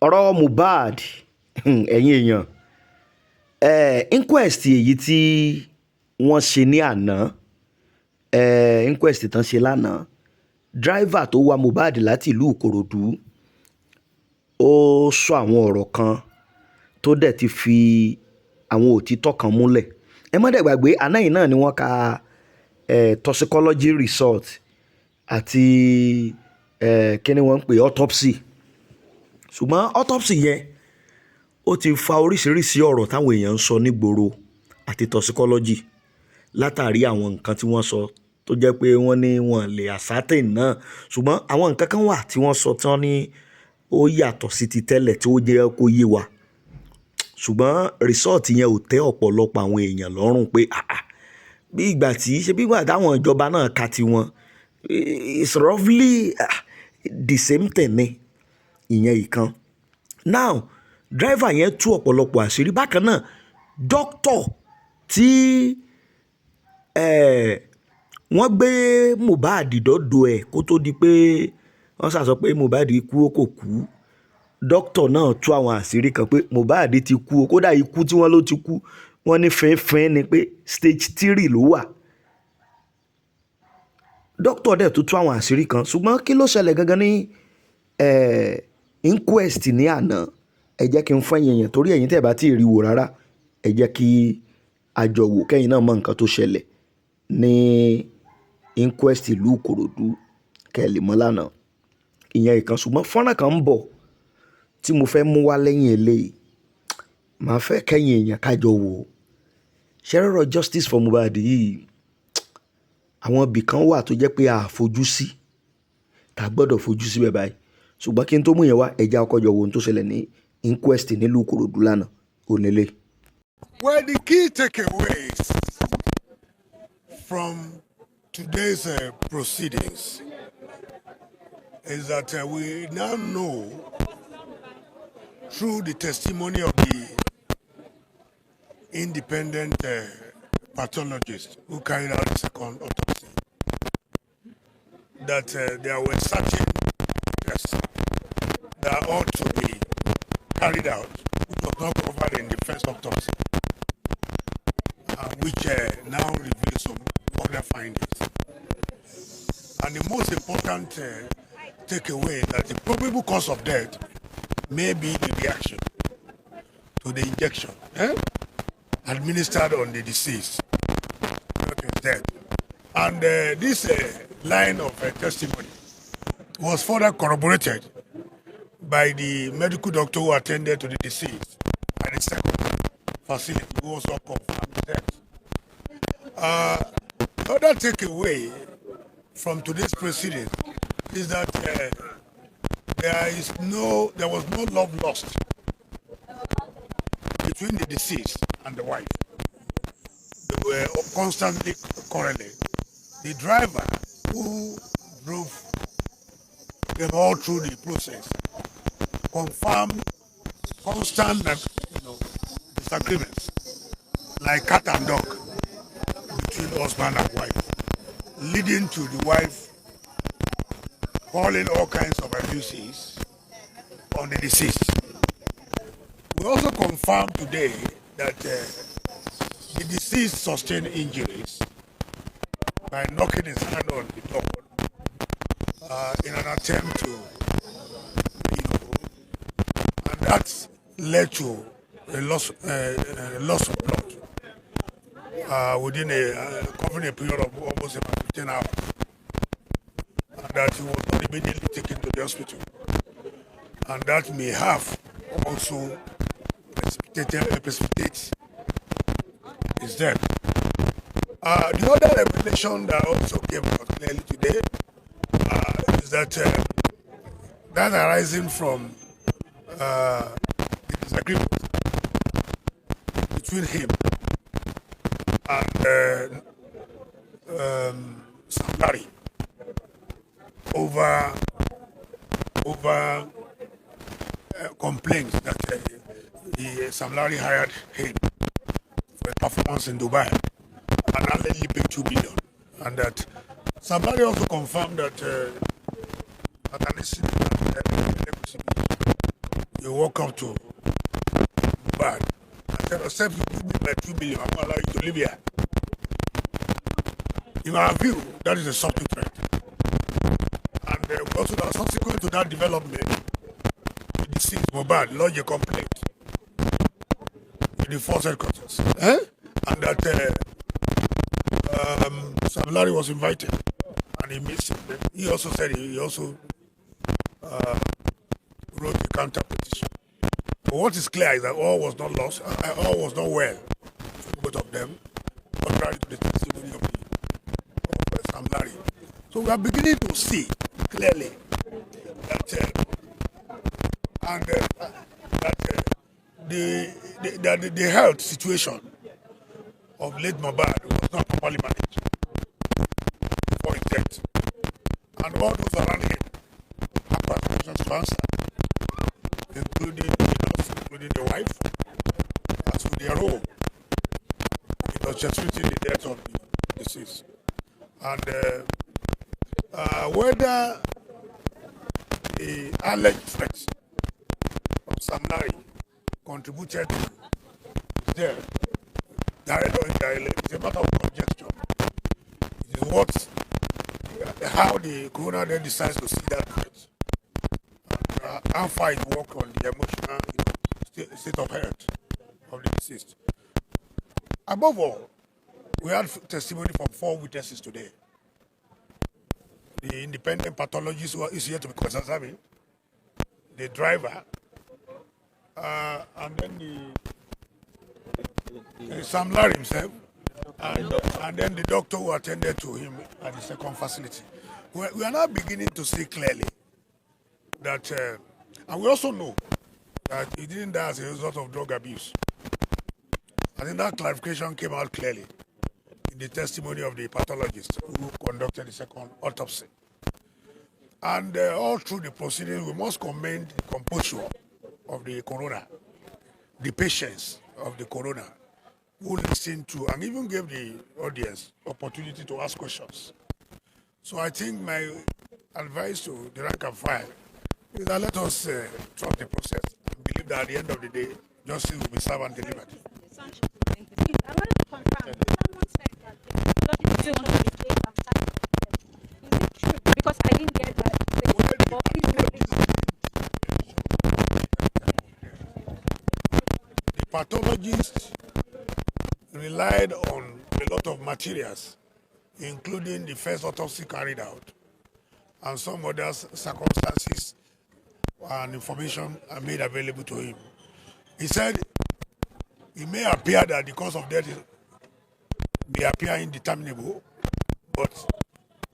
ọ̀rọ̀ Mohbad ẹ̀yin èèyàn inquest èyí tí wọ́n ṣe ní àná inquest tán ṣe lánàá driver tó wa Mohbad láti ìlú Ìkòròdú ó sọ àwọn ọ̀rọ̀ kan tó dẹ̀ ti fi àwọn òtítọ́ kan múlẹ̀. Ẹ má dẹ̀ gbàgbé àná yìí náà ni wọ́n ka toxicology result àti kí ni wọ́n ń pè autopsy. Ṣùgbọ́n autopsy yẹn ó ti fa oríṣiríṣi ọ̀rọ̀ táwọn èèyàn ń sọ nígboro àti toxicology látàrí àwọn nǹkan tí wọ́n sọ tó jẹ́ pé wọ́n ní wọn lè ascertain náà. Ṣùgbọ́n àwọn nǹkan kan wà tí wọ́n sọ tán ní ó yàtọ̀ sí ti tẹ́lẹ̀ tí ó jẹ́ kó yé wa. Ṣùgbọ́n result yẹn ò tẹ́ ọ̀pọ̀lọpọ̀ àwọn èèyàn lọ́rùn pé bí ìgbà tí ṣe bí ìgbà táwọn ìjọba náà ka tiwọn it's roughly the same thing ni ìyẹn ìkan. Now driver yẹn tú ọ̀pọ̀lọpọ̀ àṣírí. Bákan náà doctor tí wọ́n gbé Mohbad dọ́dọ̀ ẹ̀ kó tó di pé wọ́n ṣàṣọ pé Mohbad kú ó kò kú. Doctor náà tú àwọn àṣírí kan pé Mohbad ti kú o, kódà ikú tí wọ́n ló ti kú wọ́n ní fínfín ni pé stage 3 ló wà. Doctor dẹ̀ tó tú àwọn àṣírí kan. Ṣùgbọ́n kí ló ṣẹlẹ̀ gangan ní inquest ní àná? Ẹ jẹ́ kí n fún ẹ̀yin èèyàn torí ẹ̀yin tẹ́ bá tí ì rí wò rárá. Ẹ jẹ́ kí a jọ wò kẹ́yìn náà mọ nǹkan tó ṣẹlẹ̀ ní inquest ìlú Ìkòròdú kẹ́ lè mọ̀ lánàá. Ìyẹn ìkan. Ṣùgbọ́n fọ́nrán kan ń bọ̀ tí mo fẹ́ mú wá lẹ́yìn eléyìí. Màá fẹ́ kẹ́yìn èèyàn ká jọ wò. Ṣé rọ́rọ̀ justice for Mohbad yìí àwọn ibì kan wà tó jẹ́ pé a fojú sí tá gbọ́dọ̀ fojú sí bẹ́ẹ̀ báyìí. Ṣùgbọ́n kí n tó mú yẹn wá ẹja ọkọ̀ jọ wo ohun tó ṣẹlẹ̀ ní inquest nílùú Ìkòròdú lánàá onílé. Well, the key takeaways from today's proceedings is that we now know through the testimony of the independent pathologist who carried out the second autopsy that there were certain tests that ought to be carried out which was not covered in the first autopsy, which now reveals some other findings. And the most important takeaway is that the probable cause of death may be the reaction to the injection administered on the deceased. That is death. And this line of testimony was further corroborated by the medical doctor who attended to the deceased at the second facility, who also confirmed death. Other takeaway from today's proceeding is that there was no love lost between the deceased and the wife. They were constantly correlated. The driver who drove them all through the process confirmed constant disagreements like cat and dog between husband and wife, leading to the wife calling all kinds of abuses on the deceased. We also confirmed today that the deceased sustained injuries by knocking his hand on the door in an attempt to, and that led to a loss of blood within covering a period of almost about 15 hours, and that he was not immediately taken to the hospital, and that may have also precipitated his death. The other revelation that also came out clearly today is that that arising from the disagreement between him and Larry over complaints that Sam Larry hired him for a performance in Dubai and allegedly paid $2 million, and that Sam Larry also confirmed that you walk up to Mohbad and said, except you give me my 2 million, I'm going to allow you to live here. In our view, that is a subtle threat. And also that subsequent to that development, the deceased Mohbad lodged a complaint in the force headquarters. And that Sam Larry was invited and he missed it. He also said he also wrote a counter petition. But what is clear is that all was not lost, all was not well for both of them, contrary to the testimony of Sam Larry. So we are beginning to see clearly that the health situation of late Mohbad was not properly managed before his death. And all those around him have questions to answer, including the wife, as to their role in orchestrating the death of the deceased. And whether the alleged threats of Sam Larry contributed to his death, direct or indirect, it's a matter of conjecture. It is how the coroner then decides to see that threat, and how far it works on the emotional state of health of the deceased. Above all, we had testimony from 4 witnesses today. The independent pathologist who is here to be cross-examined, the driver, and then the Sam Larry himself, and then the doctor who attended to him at the second facility. We are now beginning to see clearly that, and we also know that he didn't die as a result of drug abuse. I think that clarification came out clearly in the testimony of the pathologist who conducted the second autopsy. And all through the proceedings, we must commend the composure of the coroner, the patience of the coroner, who listened to and even gave the audience opportunity to ask questions. So I think my advice to the rank and file is that let us trust the process and believe that at the end of the day, justice will be served and delivered. I wanted to confirm. Someone said that the is it true? Because I didn't get that. The pathologist relied on a lot of materials, including the first autopsy carried out, and some other circumstances and information are made available to him. He said it may appear that the cause of death may appear indeterminable, but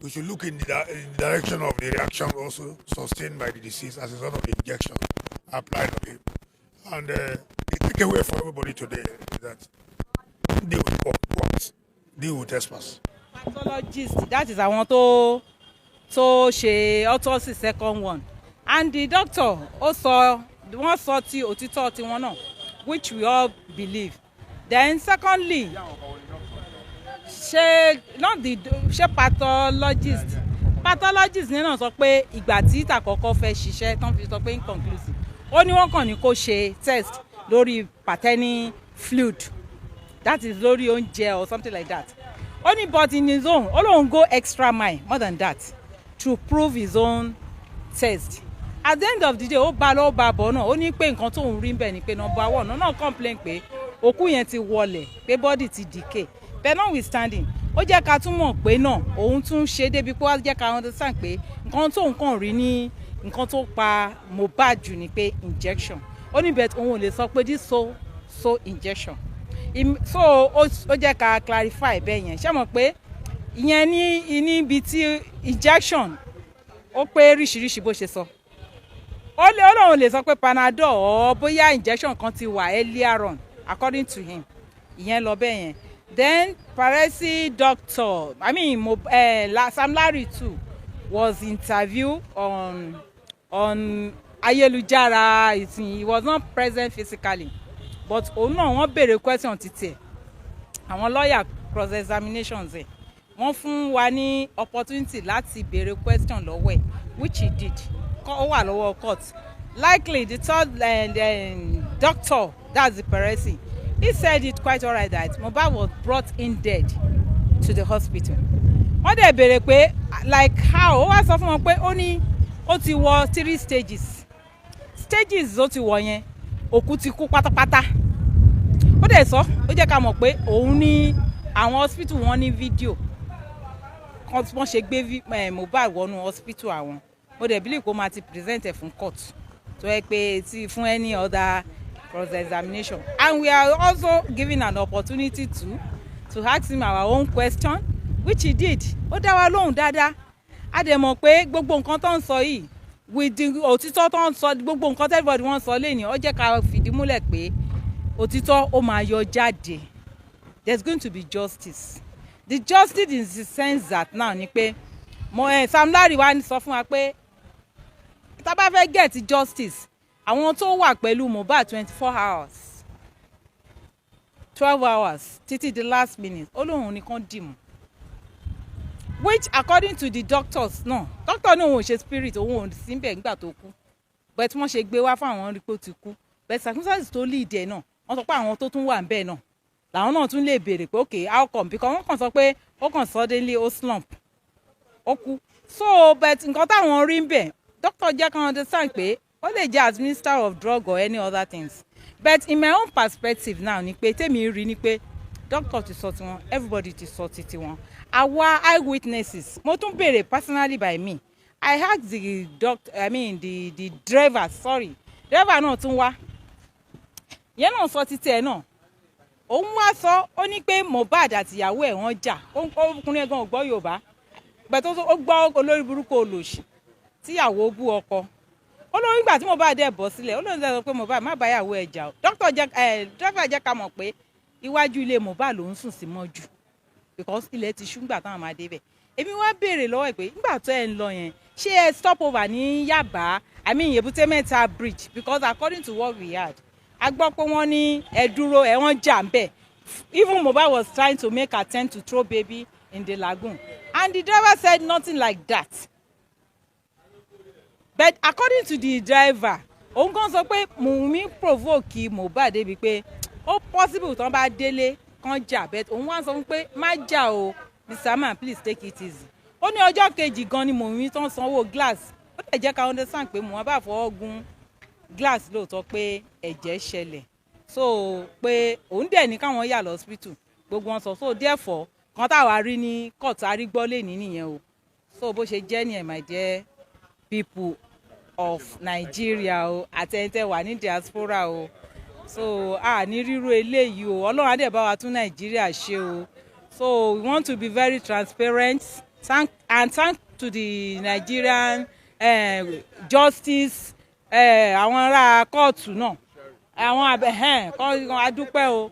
we should look in the direction of the reaction also sustained by the deceased as a result of the injection applied on him. And the takeaway for everybody today is that deal with what? Deal with trespass. Pathologist, that is àwọn tó ṣe autopsy second one, and the doctor also wọ́n sọ ti òtítọ́ tiwọn náà, which we all believe. Then secondly, ṣe pathologist ní náà sọ pé ìgbà tí ìtàkọ́kọ́ fẹ́ ṣiṣẹ́ tán fi sọ pé inconclusive, ó ní wọ́n kàn ní kó ṣe test lórí paternal fluid, that is lórí oúnjẹ or something like that. Only but in his own, ó lóun go extra mile more than that to prove his own test. At the end of the day, ó bá lọ́ọ́ bá bọ̀ náà, ó ní pé nǹkan tóun rí bẹ́ẹ̀ ni pé number one náà complain pé òkú yẹn ti wọlẹ̀, pé body ti decay. But notwithstanding, ó jẹ́ ká tún mọ̀ pé náà òun tún ṣe débi pé wá jẹ́ ká understand pé nǹkan tóun kàn rí ní nǹkan tó pa Mohbad jù ni pé injection. Ó ní bẹ́ẹ̀ òun ò lè sọ pé this so injection. So ó jẹ́ ká clarify bẹ́ẹ̀ yẹn. Ṣé mọ̀ pé ìyẹn ní ibi tí injection ó pé ríṣiríṣi bó ṣe sọ. Ó lóun lè sọ pé Panadol or bóyá injection kan ti wà earlier on according to him. Ìyẹn lọ bẹ́ẹ̀ yẹn. Then parency doctor, Sam Larry too was interviewed on ayélujára. He was not present physically, but òun náà wọ́n béèrè question títí ẹ̀, àwọn lawyer cross examinations ẹ̀ wọ́n fún wa ní opportunity láti béèrè question lọ́wọ́ ẹ̀, which he did. Ó wà lọ́wọ́ court likely the third doctor, that's the Peresi, he said it quite alright that Mohbad was brought in dead to the hospital. Wọ́n dẹ̀ béèrè pé like how, ó wá sọ fún wọn pé ó ní ó ti wọ 3 stages ó ti wọ yẹn òkú ti kú pátápátá. Ó dẹ̀ sọ ó jẹ́ ká mọ̀ pé òun ní àwọn hospital wọn ní fídíò kan tí wọ́n ṣe gbé Mohbad wọnú hospital àwọn. Mo dẹ̀ believe kó máa ti present ẹ̀ fún court tó yẹ pé ti fún any other cross examination, and we are also given an opportunity to ask him our own question, which he did. Ó dá wa lóhùn dáadáa. A dẹ̀ mọ̀ pé gbogbo nǹkan tó ń sọ yìí with the òtítọ́ tó ń sọ, gbogbo nǹkan everybody wọ́n sọ lẹ́yìn, ó jẹ́ ká fìdí múlẹ̀ pé òtítọ́ ó máa yọ jáde. There's going to be justice. The justice in the sense that now ni pé Sam Larry wá sọ fún wa pé tá bá fẹ́ get justice, àwọn tó wà pẹ̀lú Mohbad 24 hours 12 hours títí the last minute ó lóun nìkan dìmú, which according to the doctors doctor náà òun ò ṣe spirit, òun ò sí níbẹ̀ nígbà tó kú, but wọ́n ṣe gbé wá fún àwọn rí pé ó ti kú, but circumstances tó lead ẹ̀ náà wọ́n sọ pé àwọn tó tún wà níbẹ̀ náà làwọn náà tún lè béèrè pé okay how come, because wọ́n kàn sọ pé ó kàn suddenly ó slump ó kú. So but nǹkan táwọn rí ń bẹ̀ doctor jẹ́ kan understand pé ó lè jẹ́ as minister of drug or any other things, but in my own perspective now ni pé tèmi rí ni pé doctor ti sọ tiwọn, everybody ti sọ ti tiwọn. Our eyewitnesses mo tún béèrè personally by me, I asked the doctor, the driver, driver náà tún wá yẹn náà sọ títí ẹ̀ náà. Òun wá sọ ó ní pé Mohbad àti ìyàwó ẹ̀ wọ́n jà, ọkùnrin ẹ̀gbọ́n ò gbọ́ Yorùbá bẹ̀tẹ̀ ó gbọ́ olórí burúkú olòṣì tíyàwó bú ọkọ. Olórí ìgbà tí Mohbad dẹ̀ bọ́ sílẹ̀ olórí sọ pé Mohbad má bá ìyàwó ẹ̀ jà o. Driver jẹ́ ká mọ̀ pé iwájú ilé Mohbad ló ń sùn sí mọ́jú because ilẹ̀ ti ṣú nígbà táwọn máa débẹ̀. Èmi wá béèrè lọ́wọ́ ẹ̀ pé nígbà tó ẹ̀ ń lọ yẹn ṣé ẹ stop over ní Yaba, Èbúté Mẹ́ta bridge, because according to what we heard a gbọ́ pé wọ́n ní ẹ dúró ẹ wọ́n jà ń bẹ̀. Even Mohbad was trying to make attempt to throw baby in the lagoon, and the driver said nothing like that. But according to the driver, òun kan sọ pé Wunmi provoke Mohbad débi pé ó possible tán bá délé kan jà, but òun wá sọ pé má jà o Mr. Man, please take it easy. Ó ní ọjọ́ kejì gan ni Wunmi tán sanwó glass. Ó lè jẹ́ ká understand pé Mohbad bá fọwọ́ gun glass lóòótọ́ pé ẹ̀jẹ̀ ṣẹlẹ̀, so pé òun dẹ̀ ní káwọn yà lọ hospital gbogbo wọn sọ, so therefore kan táwa rí ní court arígbọ́ lè ní nìyẹn o. So bó ṣe jẹ́ nìyẹn my dear people of Nigeria o, àtẹ̀yìntẹ̀ wà ní diaspora o. So a ní ríro eléyìí o, Ọlọ́run á dẹ̀ bá wa tún Nàìjíríà ṣe o. So we want to be very transparent and thank to the Nigerian justice, àwọn ará kóòtù náà, àwọn kan adúpẹ́ o.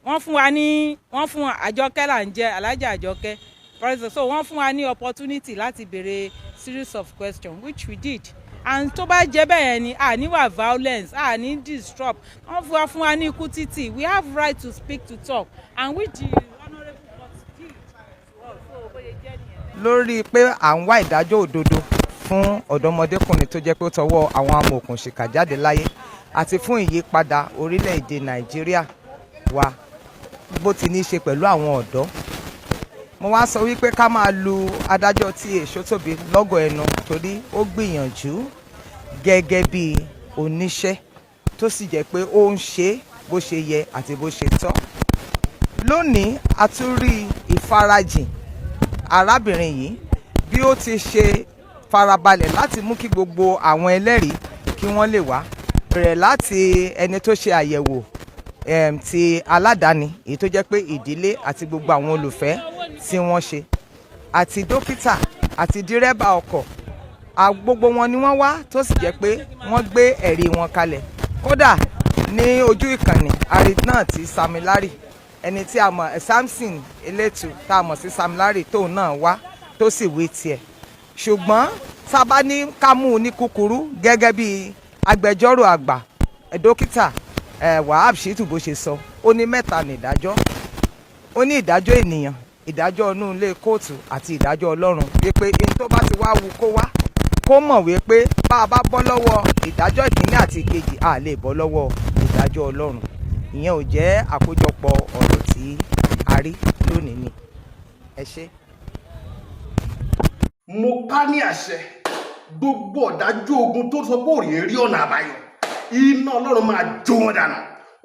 Wọ́n fún Àjọkẹ́ là ń jẹ́ Alájà Àjọkẹ́ president, so wọ́n fún wa ní opportunity láti béèrè series of questions which we did, and tó bá jẹ́ bẹ́ẹ̀ ni a ní wà violence, a ní disrupt, wọ́n fún wa ní ikú títì, we have right to speak, to talk, and which the honourable court did to us. So bóyá jẹ́ nìyẹn. Lórí pé à ń wá ìdájọ́ òdodo fún ọ̀dọ́mọdékùnrin tó jẹ́ pé ó tọwọ́ àwọn amòòkùnṣìkà jáde láyé àti fún ìyípadà orílẹ̀-èdè Nàìjíríà wa bó ti ní í ṣe pẹ̀lú àwọn ọ̀dọ́, mo wá sọ wípé ká máa lu adájọ́ tí Èṣótóbi lọ́gọ̀ ẹnu torí ó gbìyànjú gẹ́gẹ́ bí oníṣẹ́ tó sì jẹ́ pé ó ń ṣe bó ṣe yẹ àti bó ṣe tọ́. Lónìí a tún rí ìfarajìn arábìnrin yìí bí ó ti ṣe farabalẹ̀ láti mú kí gbogbo àwọn ẹlẹ́rìí kí wọ́n lè wá, bẹ̀rẹ̀ láti ẹni tó ṣe àyẹ̀wò ti aládàáni èyí tó jẹ́ pé ìdílé àti gbogbo àwọn olùfẹ́ tí wọ́n ṣe, àti dókítà àti dírẹ́bà ọkọ̀, gbogbo wọn ni wọ́n wá tó sì jẹ́ pé wọ́n gbé ẹ̀rí wọn kalẹ̀. Kódà ní ojú ìkànnì àrí náà ti Sam Larry, ẹni tí a mọ̀ Samson Elétu tá a mọ̀ sí Sam Larry tóun náà wá tó sì wí tiẹ̀. Ṣùgbọ́n sábà ní ká mú un ní kúkúrú gẹ́gẹ́ bí agbẹjọ́rò àgbà dókítà Wahab Shitu bó ṣe sọ, ó ní mẹ́ta ní ìdájọ́, ó ní ìdájọ́ ènìyàn, ìdájọ́ inú ilé kóòtù àti ìdájọ́ Ọlọ́run, wípé in tó bá ti wá wu kó wá, kó mọ̀ wípé bá a bá bọ́ lọ́wọ́ ìdájọ́ ìkíní àti ìkejì a lè bọ́ lọ́wọ́ ìdájọ́ Ọlọ́run. Ìyẹn ò jẹ́ àkójọpọ̀ ọ̀rọ̀ tí a rí lónìí ni. Ẹ ṣé. Mo pa ní àṣẹ gbogbo ọ̀dájú ogun tó sọ pé òrìè rí ọ̀nà àbáyọ, iná Ọlọ́run máa jó wọn dànù.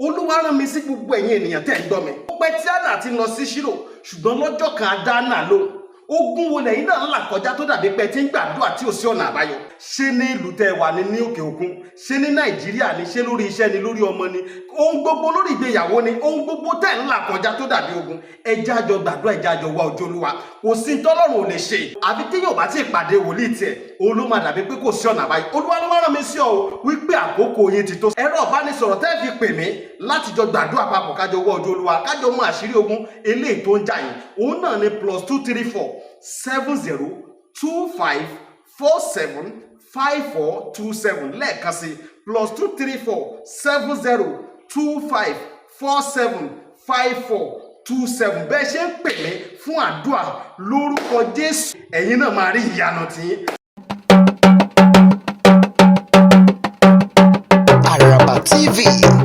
Olúwa rán mi sí gbogbo ẹ̀yin ènìyàn tẹ́ ń gbọ́ mi. Ó pẹ́ tí Hánà ti lọ sí Ṣírò, ṣùgbọ́n lọ́jọ́ kan á dá Hánà lóhùn. Ogun wo lẹ́yìn náà ń là kọjá tó dàbí pé tí ń gbàdúrà tí ò sí ọ̀nà àbáyọ? Ṣé ní ìlú tẹ́ wà ní òkè òkun? Ṣé ní Nàìjíríà ni? Ṣé lórí iṣẹ́ ni? Lórí ọmọ ni? Ohun gbogbo lórí ìgbéyàwó ni? Ohun gbogbo tẹ́ ń là kọjá tó dàbí ogun. Ẹ jẹ́ a jọ gbàdúrà, ẹ jẹ́ a jọ wá ojú Olúwa. Kò sí tọ́lọ́run ò lè ṣe. Àfi tí yóò bá ti pàdé wòlíì tiẹ̀, òun ló máa dàbí pé kò sí ọ̀nà àbáyọ. Olúwa ló rán mi sí ọ wípé àkókò yín ti tó. Ẹ̀rọ ìbánisọ̀rọ̀ tẹ́ fi pè mí láti jọ gbàdúrà papọ̀ kájọ wá ojú Olúwa, kájọ mọ àṣírí ogun eléyìí tó ń jà yín. Òun náà ni +234 7025475427 lẹ́ẹ̀kan sí +234 7025475427. Bẹ́ẹ̀ ṣe ń pè mí fún àdúrà lórúkọ Jésù, ẹ̀yin náà máa rí ìyanu tiyín. Àràbà TV,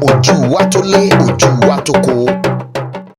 ojú wa tó lé, ojú wa tó kó.